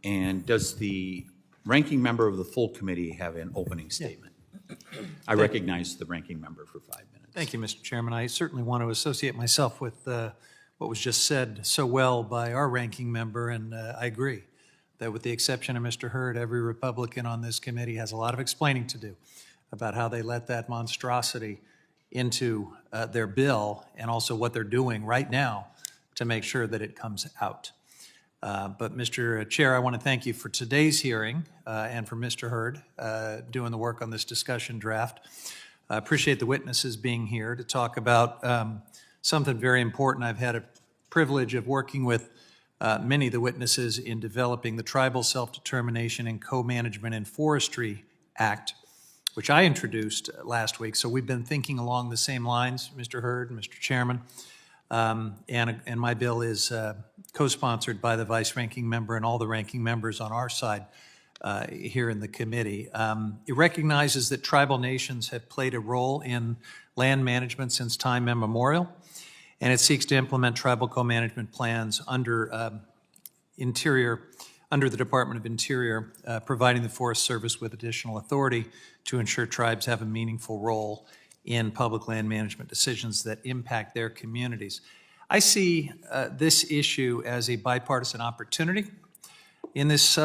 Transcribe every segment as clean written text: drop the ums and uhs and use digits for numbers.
And does the ranking member of the full committee have an opening statement? I recognize the ranking member for 5 minutes. Thank you, Mr. Chairman. I certainly want to associate myself with what was just said so well by our ranking member, and I agree that with the exception of Mr. Hurd, every Republican on this committee has a lot of explaining to do about how they let that monstrosity into their bill and also what they're doing right now to make sure that it comes out. But Mr. Chair, I want to thank you for today's hearing and for Mr. Hurd doing the work on this discussion draft. I appreciate the witnesses being here to talk about something very important. I've had a privilege of working with many of the witnesses in developing the Tribal Self-Determination and Co-Management in Forestry Act, which I introduced last week. So we've been thinking along the same lines, Mr. Hurd and Mr. Chairman. And my bill is co-sponsored by the vice ranking member and all the ranking members on our side here in the committee. It recognizes that tribal nations have played a role in land management since time immemorial, and it seeks to implement tribal co-management plans under the Department of Interior, providing the Forest Service with additional authority to ensure tribes have a meaningful role in public land management decisions that impact their communities. I see this issue as a bipartisan opportunity in this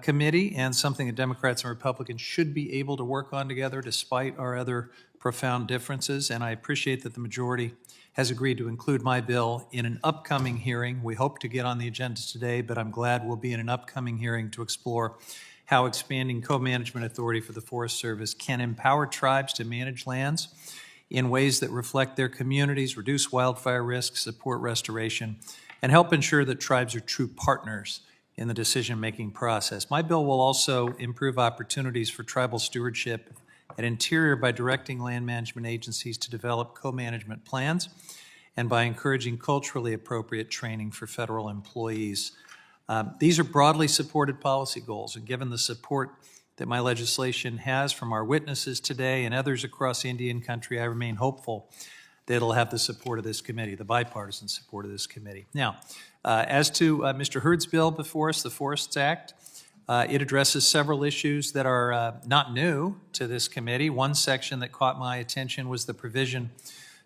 committee and something that Democrats and Republicans should be able to work on together despite our other profound differences. And I appreciate that the majority has agreed to include my bill in an upcoming hearing. We hope to get on the agenda today, but I'm glad we'll be in an upcoming hearing to explore how expanding co-management authority for the Forest Service can empower tribes to manage lands in ways that reflect their communities, reduce wildfire risk, support restoration, and help ensure that tribes are true partners in the decision-making process. My bill will also improve opportunities for tribal stewardship at Interior by directing land management agencies to develop co-management plans and by encouraging culturally appropriate training for federal employees. These are broadly supported policy goals, and given the support that my legislation has from our witnesses today and others across Indian country, I remain hopeful that it'll have the support of this committee, the bipartisan support of this committee. Now, as to Mr. Hurd's bill before us, the Forests Act, it addresses several issues that are not new to this committee. One section that caught my attention was the provision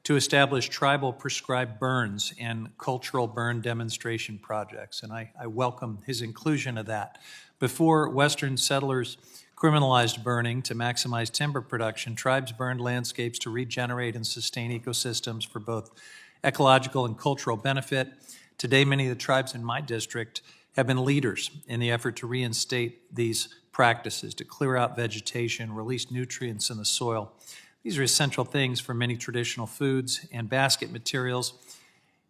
to establish tribal prescribed burns and cultural burn demonstration projects, and I welcome his inclusion of that. Before Western settlers criminalized burning to maximize timber production, tribes burned landscapes to regenerate and sustain ecosystems for both ecological and cultural benefit. Today, many of the tribes in my district have been leaders in the effort to reinstate these practices, to clear out vegetation, release nutrients in the soil. These are essential things for many traditional foods and basket materials.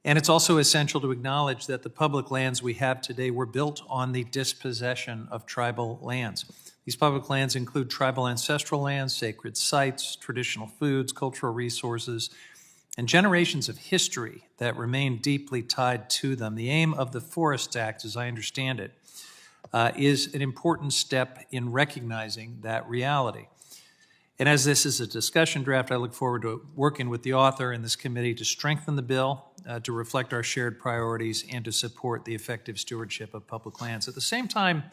And it's also essential to acknowledge that the public lands we have today were built on the dispossession of tribal lands. These public lands include tribal ancestral lands, sacred sites, traditional foods, cultural resources, and generations of history that remain deeply tied to them. The aim of the Forests Act, as I understand it, is an important step in recognizing that reality. And as this is a discussion draft, I look forward to working with the author and this committee to strengthen the bill, to reflect our shared priorities, and to support the effective stewardship of public lands. At the same time,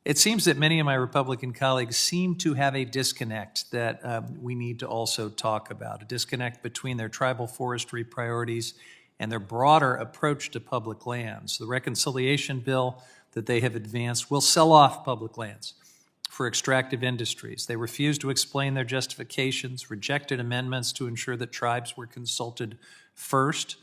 it seems that many of my Republican colleagues seem to have a disconnect that we need to also talk about, a disconnect between their tribal forestry priorities and their broader approach to public lands. The reconciliation bill that they have advanced will sell off public lands for extractive industries. They refused to explain their justifications, rejected amendments to ensure that tribes were consulted first,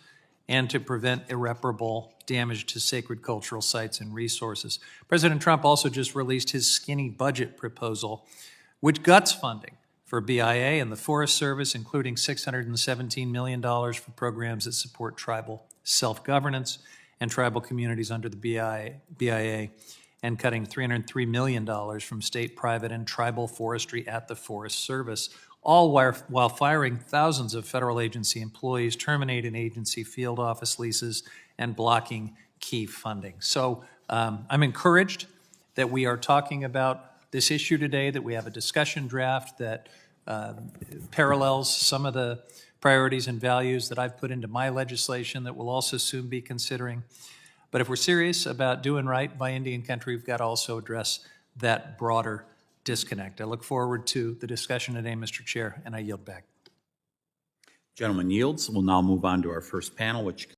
and to prevent irreparable damage to sacred cultural sites and resources. President Trump also just released his skinny budget proposal, which guts funding for BIA and the Forest Service, including $617 million for programs that support tribal self-governance and tribal communities under the BIA, and cutting $303 million from state, private, and tribal forestry at the Forest Service, all while firing thousands of federal agency employees, terminating agency field office leases, and blocking key funding. So I'm encouraged that we are talking about this issue today, that we have a discussion draft that parallels some of the priorities and values that I've put into my legislation that we'll also soon be considering. But if we're serious about doing right by Indian country, we've got to also address that broader disconnect. I look forward to the discussion today, Mr. Chair, and I yield back. Gentleman yields. We'll now move on to our first panel, which